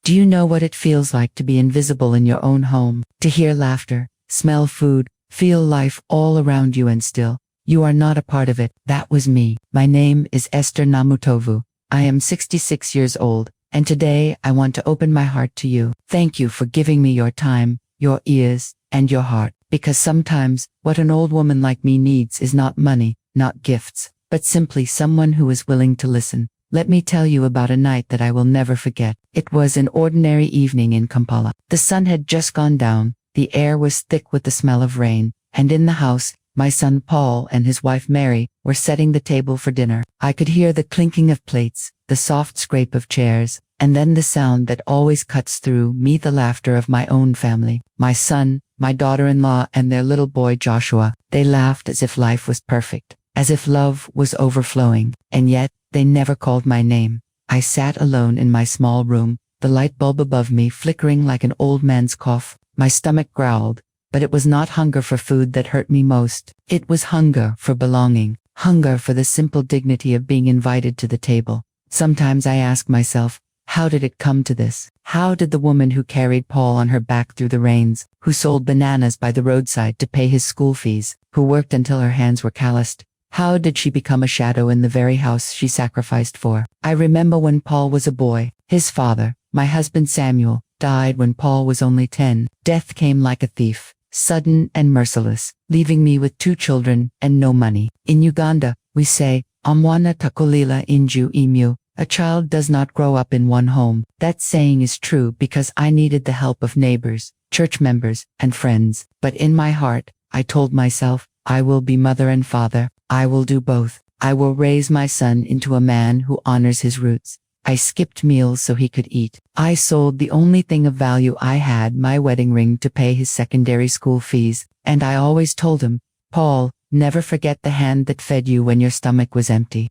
Do you know what it feels like to be invisible in your own home? To hear laughter, smell food, feel life all around you and still, you are not a part of it. That was me. My name is Esther Namatovu. I am 66 years old, and today I want to open my heart to you. Thank you for giving me your time, your ears, and your heart, because sometimes what an old woman like me needs is not money, not gifts, but simply someone who is willing to listen. Let me tell you about a night that I will never forget. It was an ordinary evening in Kampala. The sun had just gone down, the air was thick with the smell of rain, and in the house, my son Paul and his wife Mary were setting the table for dinner. I could hear the clinking of plates, the soft scrape of chairs, and then the sound that always cuts through me, the laughter of my own family. My son, my daughter-in-law, and their little boy Joshua. They laughed as if life was perfect, as if love was overflowing, and yet they never called my name. I sat alone in my small room, the light bulb above me flickering like an old man's cough. My stomach growled, but it was not hunger for food that hurt me most. It was hunger for belonging, hunger for the simple dignity of being invited to the table. Sometimes I ask myself, how did it come to this? How did the woman who carried Paul on her back through the rains, who sold bananas by the roadside to pay his school fees, who worked until her hands were calloused, how did she become a shadow in the very house she sacrificed for? I remember when Paul was a boy, his father, my husband Samuel, died when Paul was only 10. Death came like a thief, sudden and merciless, leaving me with 2 children and no money. In Uganda, we say, Omwana takulila inju imyu. A child does not grow up in one home. That saying is true because I needed the help of neighbors, church members, and friends. But in my heart, I told myself, I will be mother and father. I will do both. I will raise my son into a man who honors his roots. I skipped meals so he could eat. I sold the only thing of value I had, my wedding ring, to pay his secondary school fees. And I always told him, Paul, never forget the hand that fed you when your stomach was empty.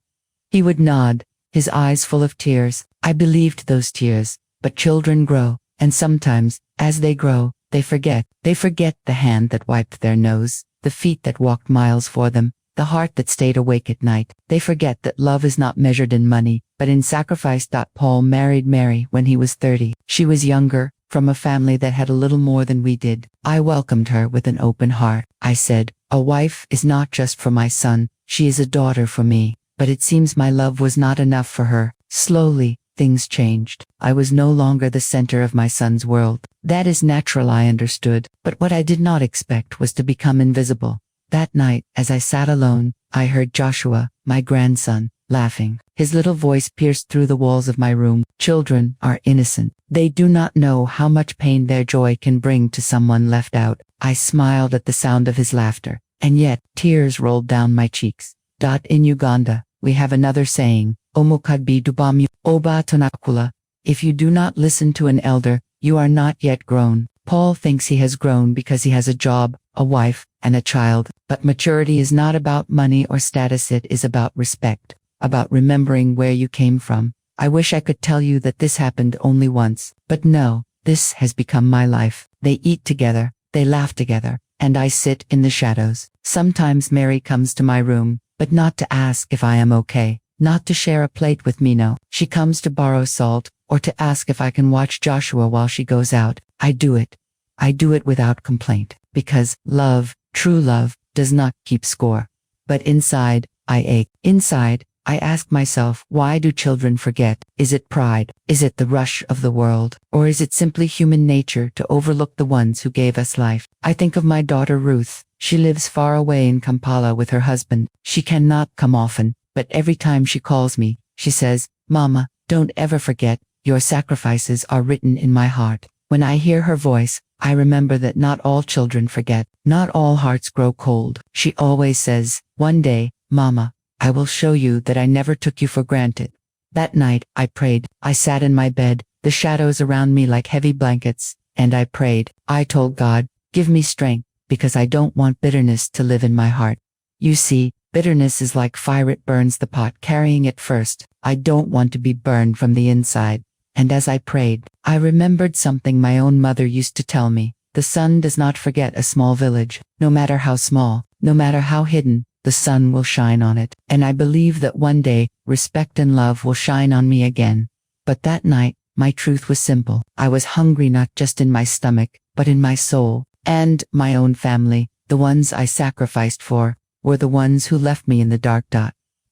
He would nod, his eyes full of tears. I believed those tears, but children grow, and sometimes, as they grow, they forget. They forget the hand that wiped their nose, the feet that walked miles for them, the heart that stayed awake at night. They forget that love is not measured in money, but in sacrifice. Paul married Mary when he was 30. She was younger, from a family that had a little more than we did. I welcomed her with an open heart. I said, a wife is not just for my son, she is a daughter for me. But it seems my love was not enough for her. Slowly, things changed. I was no longer the center of my son's world. That is natural, I understood, but what I did not expect was to become invisible. That night, as I sat alone, I heard Joshua, my grandson, laughing. His little voice pierced through the walls of my room. Children are innocent. They do not know how much pain their joy can bring to someone left out. I smiled at the sound of his laughter, and yet tears rolled down my cheeks. In Uganda, we have another saying, Omukadbi dubamu, oba tonakula. If you do not listen to an elder, you are not yet grown. Paul thinks he has grown because he has a job, a wife, and a child, but maturity is not about money or status. It is about respect, about remembering where you came from. I wish I could tell you that this happened only once, but no, this has become my life. They eat together, they laugh together, and I sit in the shadows. Sometimes Mary comes to my room, but not to ask if I am okay, not to share a plate with me, no. She comes to borrow salt, or to ask if I can watch Joshua while she goes out. I do it. I do it without complaint, because love, true love, does not keep score. But inside, I ache. Inside, I ask myself, why do children forget? Is it pride? Is it the rush of the world? Or is it simply human nature to overlook the ones who gave us life? I think of my daughter Ruth. She lives far away in Kampala with her husband. She cannot come often, but every time she calls me, she says, Mama, don't ever forget, your sacrifices are written in my heart. When I hear her voice, I remember that not all children forget, not all hearts grow cold. She always says, one day, Mama, I will show you that I never took you for granted. That night, I prayed. I sat in my bed, the shadows around me like heavy blankets, and I prayed. I told God, give me strength, because I don't want bitterness to live in my heart. You see, bitterness is like fire, it burns the pot carrying it first. I don't want to be burned from the inside. And as I prayed, I remembered something my own mother used to tell me. The sun does not forget a small village. No matter how small, no matter how hidden, the sun will shine on it. And I believe that one day, respect and love will shine on me again. But that night, My truth was simple. I was hungry not just in my stomach, but in my soul. And my own family, the ones I sacrificed for, were the ones who left me in the dark.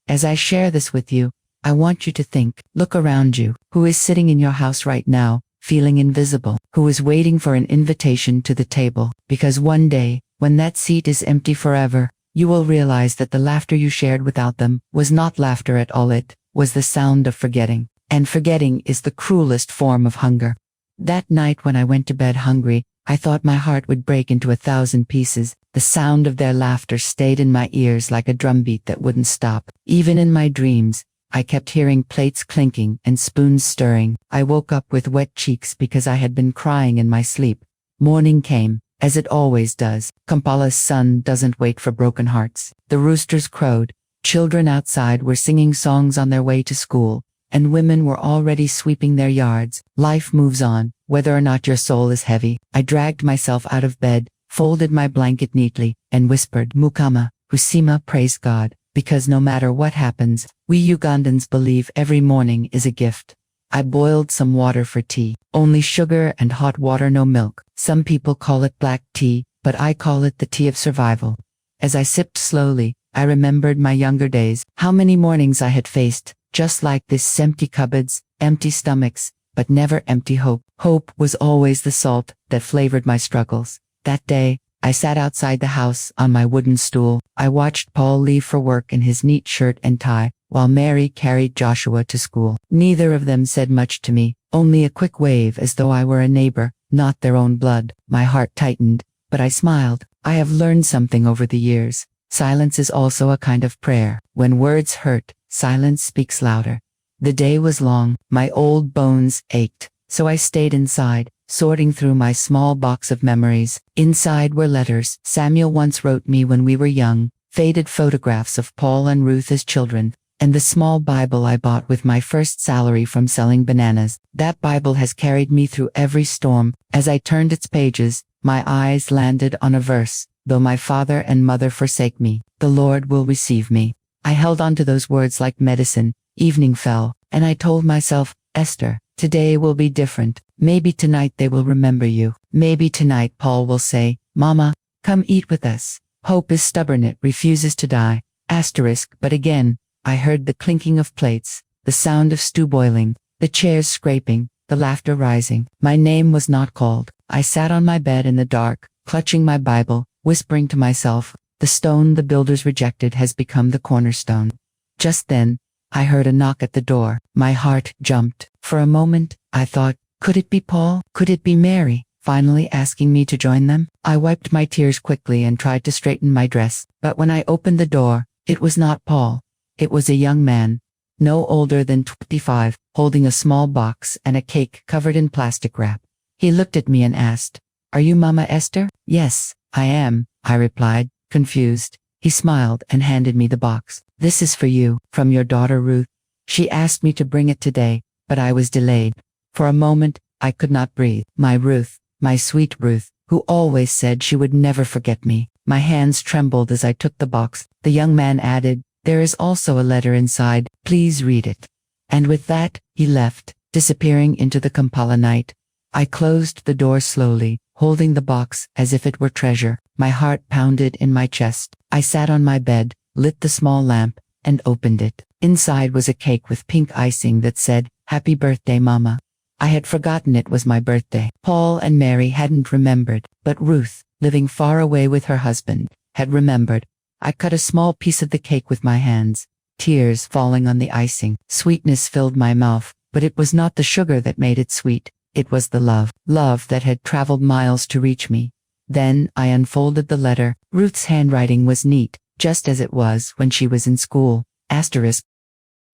As I share this with you, I want you to think, look around you. Who is sitting in your house right now, feeling invisible? Who is waiting for an invitation to the table? Because one day, when that seat is empty forever, you will realize that the laughter you shared without them was not laughter at all. It was the sound of forgetting. And forgetting is the cruelest form of hunger. That night when I went to bed hungry, I thought my heart would break into 1,000 pieces. The sound of their laughter stayed in my ears like a drumbeat that wouldn't stop. Even in my dreams, I kept hearing plates clinking and spoons stirring. I woke up with wet cheeks because I had been crying in my sleep. Morning came, as it always does. Kampala's sun doesn't wait for broken hearts. The roosters crowed. Children outside were singing songs on their way to school, and women were already sweeping their yards. Life moves on, whether or not your soul is heavy. I dragged myself out of bed, folded my blanket neatly, and whispered, Mukama, Husima, praise God, because no matter what happens, we Ugandans believe every morning is a gift. I boiled some water for tea, only sugar and hot water, no milk. Some people call it black tea, but I call it the tea of survival. As I sipped slowly, I remembered my younger days, how many mornings I had faced, just like this: empty cupboards, empty stomachs, but never empty hope. Hope was always the salt that flavored my struggles. That day, I sat outside the house on my wooden stool. I watched Paul leave for work in his neat shirt and tie, while Mary carried Joshua to school. Neither of them said much to me, only a quick wave as though I were a neighbor, not their own blood. My heart tightened, but I smiled. I have learned something over the years. Silence is also a kind of prayer. When words hurt, silence speaks louder. The day was long, my old bones ached, so I stayed inside, sorting through my small box of memories. Inside were letters Samuel once wrote me when we were young, faded photographs of Paul and Ruth as children, and the small Bible I bought with my first salary from selling bananas. That Bible has carried me through every storm. As I turned its pages, my eyes landed on a verse: though my father and mother forsake me, the Lord will receive me. I held on to those words like medicine. Evening fell, and I told myself, Esther, today will be different. Maybe tonight they will remember you. Maybe tonight Paul will say, Mama, come eat with us. Hope is stubborn, it refuses to die. Asterisk. But again, I heard the clinking of plates, the sound of stew boiling, the chairs scraping, the laughter rising. My name was not called. I sat on my bed in the dark, clutching my Bible, whispering to myself, the stone the builders rejected has become the cornerstone. Just then, I heard a knock at the door. My heart jumped. For a moment, I thought, could it be Paul? Could it be Mary, finally asking me to join them? I wiped my tears quickly and tried to straighten my dress, but when I opened the door, it was not Paul. It was a young man, no older than 25, holding a small box and a cake covered in plastic wrap. He looked at me and asked, Are you Mama Esther? Yes, I am, I replied, confused. He smiled and handed me the box. This is for you, from your daughter Ruth. She asked me to bring it today, but I was delayed. For a moment, I could not breathe. My Ruth, my sweet Ruth, who always said she would never forget me. My hands trembled as I took the box. The young man added, There is also a letter inside. Please read it. And with that, he left, disappearing into the Kampala night. I closed the door slowly, holding the box as if it were treasure. My heart pounded in my chest. I sat on my bed, lit the small lamp, and opened it. Inside was a cake with pink icing that said, Happy birthday, Mama. I had forgotten it was my birthday. Paul and Mary hadn't remembered, but Ruth, living far away with her husband, had remembered. I cut a small piece of the cake with my hands, tears falling on the icing. Sweetness filled my mouth, but it was not the sugar that made it sweet. It was the love that had traveled miles to reach me. Then I unfolded the letter. Ruth's handwriting was neat, just as it was when she was in school. Asterisk.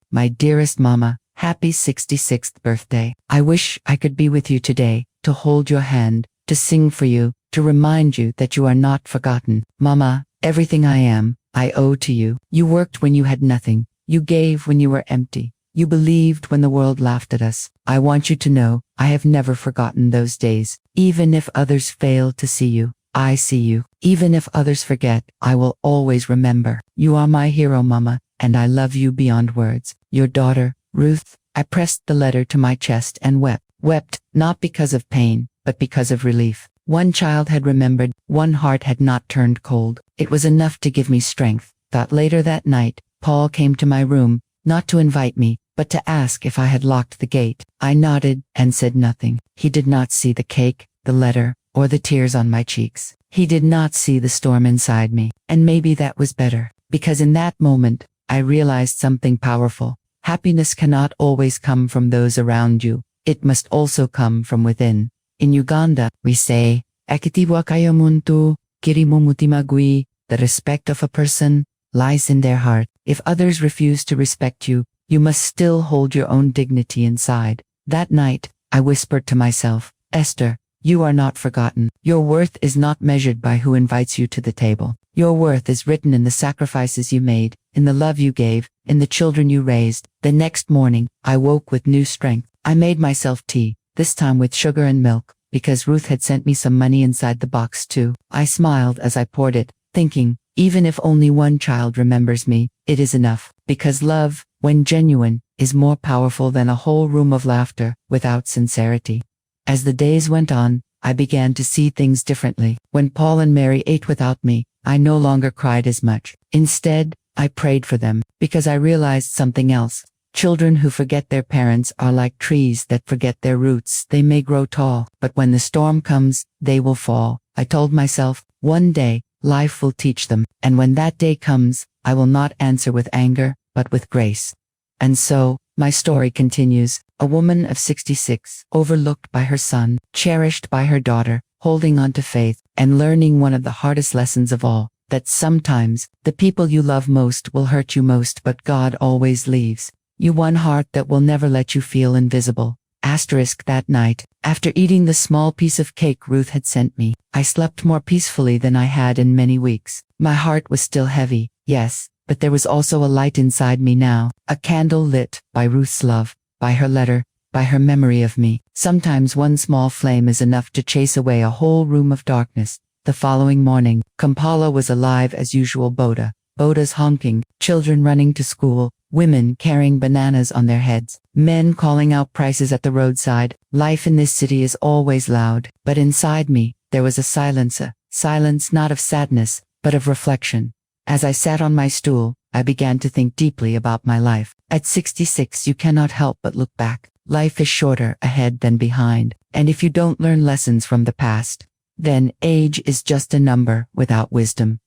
My dearest Mama, happy 66th birthday. I wish I could be with you today, to hold your hand, to sing for you, to remind you that you are not forgotten. Mama, everything I am, I owe to you. You worked when you had nothing. You gave when you were empty. You believed when the world laughed at us. I want you to know, I have never forgotten those days. Even if others fail to see you, I see you. Even if others forget, I will always remember. You are my hero, Mama, and I love you beyond words. Your daughter, Ruth. I pressed the letter to my chest and wept, not because of pain, but because of relief. One child had remembered, one heart had not turned cold. It was enough to give me strength. That later that night, Paul came to my room, not to invite me, but to ask if I had locked the gate. I nodded and said nothing. He did not see the cake, the letter, or the tears on my cheeks. He did not see the storm inside me. And maybe that was better, because in that moment, I realized something powerful. Happiness cannot always come from those around you. It must also come from within. In Uganda, we say, "Ekitiwa kayo muntu, kirimu mutimagui." The respect of a person lies in their heart. If others refuse to respect you, you must still hold your own dignity inside. That night, I whispered to myself, "Esther, you are not forgotten. Your worth is not measured by who invites you to the table. Your worth is written in the sacrifices you made, in the love you gave, in the children you raised." The next morning, I woke with new strength. I made myself tea, this time with sugar and milk, because Ruth had sent me some money inside the box too. I smiled as I poured it, thinking, even if only one child remembers me, it is enough, because love, when genuine, is more powerful than a whole room of laughter without sincerity. As the days went on, I began to see things differently. When Paul and Mary ate without me, I no longer cried as much. Instead, I prayed for them, because I realized something else. Children who forget their parents are like trees that forget their roots. They may grow tall, but when the storm comes, they will fall. I told myself, one day, life will teach them, and when that day comes, I will not answer with anger, but with grace. And so, my story continues. A woman of 66, overlooked by her son, cherished by her daughter, holding on to faith, and learning one of the hardest lessons of all, that sometimes, the people you love most will hurt you most, but God always leaves you one heart that will never let you feel invisible. Asterisk that night, after eating the small piece of cake Ruth had sent me, I slept more peacefully than I had in many weeks. My heart was still heavy, yes, but there was also a light inside me now, a candle lit by Ruth's love, by her letter, by her memory of me. Sometimes one small flame is enough to chase away a whole room of darkness. The following morning, Kampala was alive as usual. Bodas honking, children running to school, women carrying bananas on their heads, men calling out prices at the roadside. Life in this city is always loud, but inside me, there was a silence not of sadness, but of reflection. As I sat on my stool, I began to think deeply about my life. At 66, you cannot help but look back. Life is shorter ahead than behind, and if you don't learn lessons from the past, then age is just a number without wisdom.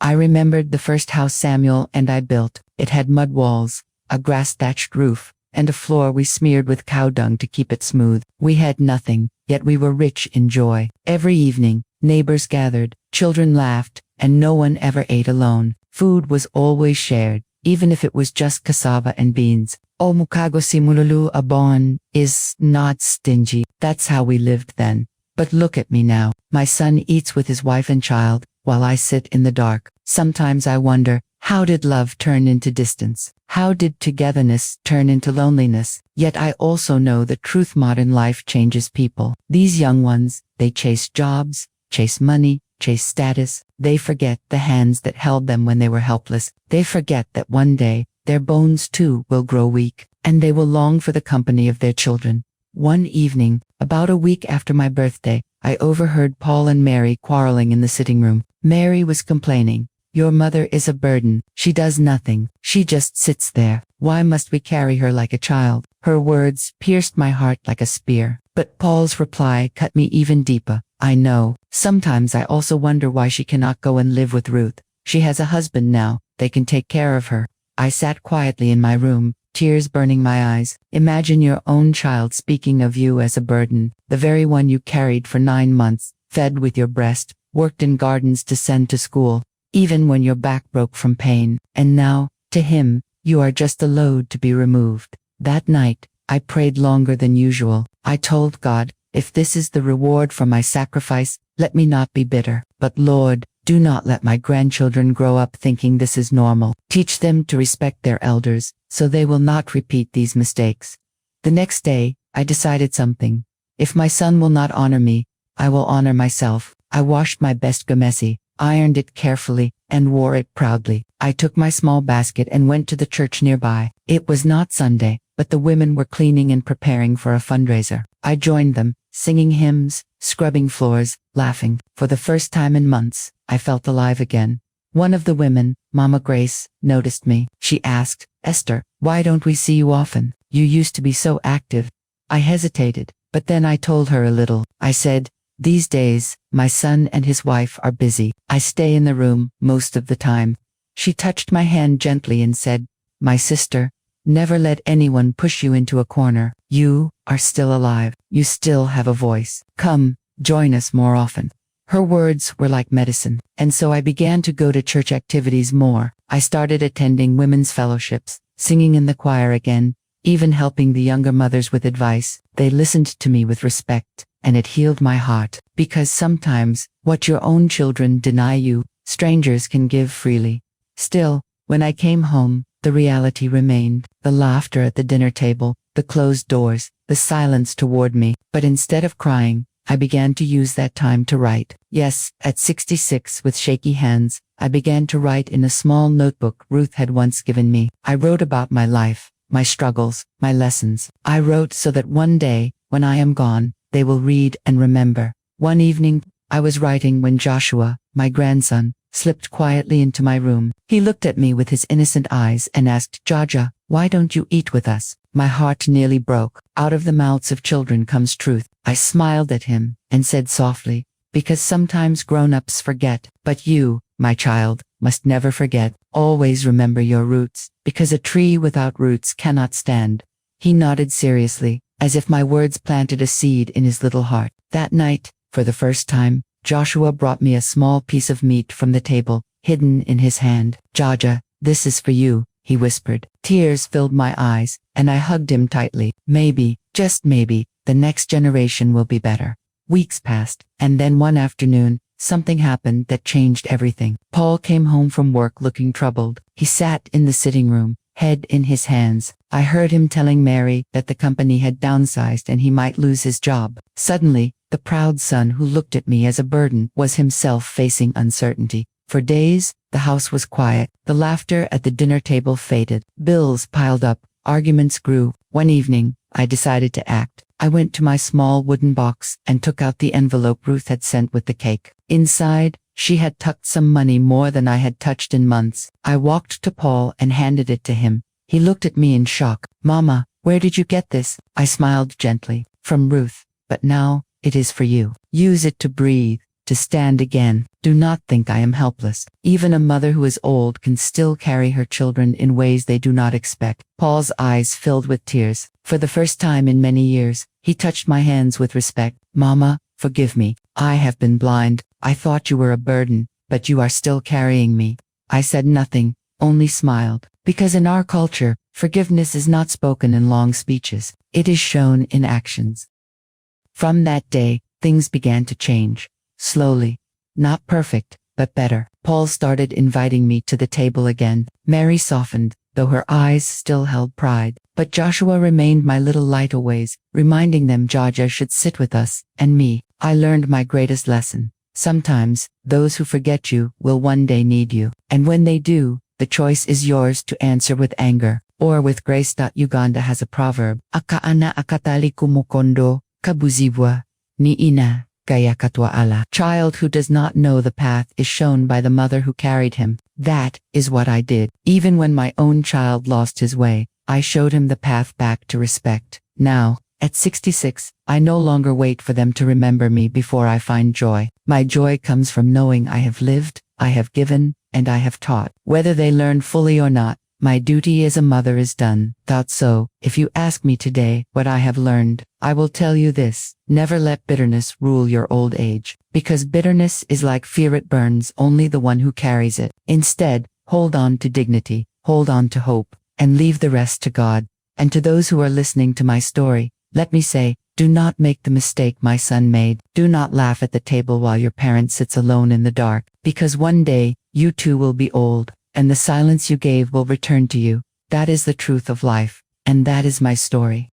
I remembered the first house Samuel and I built. It had mud walls, a grass-thatched roof, and a floor we smeared with cow dung to keep it smooth. We had nothing, yet we were rich in joy. Every evening, neighbors gathered, children laughed, and no one ever ate alone. Food was always shared, even if it was just cassava and beans. O mukago simululu abon is not stingy. That's how we lived then. But look at me now. My son eats with his wife and child, while I sit in the dark. Sometimes I wonder, how did love turn into distance? How did togetherness turn into loneliness? Yet I also know the truth: modern life changes people. These young ones, they chase jobs, chase money, chase status. They forget the hands that held them when they were helpless. They forget that one day, their bones too will grow weak, and they will long for the company of their children. One evening, about a week after my birthday, I overheard Paul and Mary quarreling in the sitting room. Mary was complaining, "Your mother is a burden. She does nothing. She just sits there. Why must we carry her like a child?" Her words pierced my heart like a spear. But Paul's reply cut me even deeper. "I know. Sometimes I also wonder why she cannot go and live with Ruth. She has a husband now. They can take care of her." I sat quietly in my room, tears burning my eyes. Imagine your own child speaking of you as a burden, the very one you carried for 9 months, fed with your breast, worked in gardens to send to school, even when your back broke from pain. And now, to him, you are just a load to be removed. That night, I prayed longer than usual. I told God, if this is the reward for my sacrifice, let me not be bitter. But Lord, do not let my grandchildren grow up thinking this is normal. Teach them to respect their elders, so they will not repeat these mistakes. The next day, I decided something. If my son will not honor me, I will honor myself. I washed my best gomesi, ironed it carefully, and wore it proudly. I took my small basket and went to the church nearby. It was not Sunday, but the women were cleaning and preparing for a fundraiser. I joined them, singing hymns, scrubbing floors, laughing. For the first time in months, I felt alive again. One of the women, Mama Grace, noticed me. She asked, "Esther, why don't we see you often? You used to be so active." I hesitated, but then I told her a little. I said, "These days, my son and his wife are busy. I stay in the room most of the time." She touched my hand gently and said, "My sister, never let anyone push you into a corner. You are still alive. You still have a voice. Come, join us more often." Her words were like medicine, and so I began to go to church activities more. I started attending women's fellowships, singing in the choir again, even helping the younger mothers with advice. They listened to me with respect, and it healed my heart, because sometimes, what your own children deny you, strangers can give freely. Still, when I came home, the reality remained, the laughter at the dinner table, the closed doors, the silence toward me. But instead of crying, I began to use that time to write. Yes, at 66, with shaky hands, I began to write in a small notebook Ruth had once given me. I wrote about my life, my struggles, my lessons. I wrote so that one day, when I am gone, they will read and remember. One evening, I was writing when Joshua, my grandson, slipped quietly into my room. He looked at me with his innocent eyes and asked, "Jaja, why don't you eat with us?" My heart nearly broke. Out of the mouths of children comes truth. I smiled at him and said softly, "Because sometimes grown-ups forget, but you, my child, must never forget. Always remember your roots, because a tree without roots cannot stand." He nodded seriously, as if my words planted a seed in his little heart. That night, for the first time, Joshua brought me a small piece of meat from the table, hidden in his hand. "Jaja, this is for you," he whispered. Tears filled my eyes, and I hugged him tightly. Maybe, just maybe, the next generation will be better. Weeks passed, and then one afternoon, something happened that changed everything. Paul came home from work looking troubled. He sat in the sitting room, head in his hands. I heard him telling Mary that the company had downsized and he might lose his job. Suddenly, the proud son who looked at me as a burden was himself facing uncertainty. For days, the house was quiet. The laughter at the dinner table faded. Bills piled up. Arguments grew. One evening, I decided to act. I went to my small wooden box and took out the envelope Ruth had sent with the cake. Inside, she had tucked some money more than I had touched in months. I walked to Paul and handed it to him. He looked at me in shock. "Mama, where did you get this?" I smiled gently. "From Ruth. But now, it is for you. Use it to breathe, to stand again. Do not think I am helpless. Even a mother who is old can still carry her children in ways they do not expect." Paul's eyes filled with tears. For the first time in many years, he touched my hands with respect. "Mama, forgive me. I have been blind. I thought you were a burden, but you are still carrying me." I said nothing, only smiled. Because in our culture, forgiveness is not spoken in long speeches. It is shown in actions. From that day, things began to change. Slowly. Not perfect, but better. Paul started inviting me to the table again. Mary softened, though her eyes still held pride. But Joshua remained my little light always, reminding them Jaja should sit with us, and me. I learned my greatest lesson. Sometimes, those who forget you will one day need you. And when they do, the choice is yours to answer with anger, or with grace. Uganda has a proverb, "Akaana akatali kumukondo, kabuzibwa, ni ina. Gaya katwa ala." Child who does not know the path is shown by the mother who carried him. That is what I did. Even when my own child lost his way, I showed him the path back to respect. Now, at 66, I no longer wait for them to remember me before I find joy. My joy comes from knowing I have lived, I have given, and I have taught. Whether they learn fully or not, my duty as a mother is done. So, if you ask me today what I have learned, I will tell you this: never let bitterness rule your old age. Because bitterness is like fear, it burns only the one who carries it. Instead, hold on to dignity, hold on to hope, and leave the rest to God. And to those who are listening to my story, let me say, do not make the mistake my son made. Do not laugh at the table while your parent sits alone in the dark, because one day, you too will be old, and the silence you gave will return to you. That is the truth of life, and that is my story.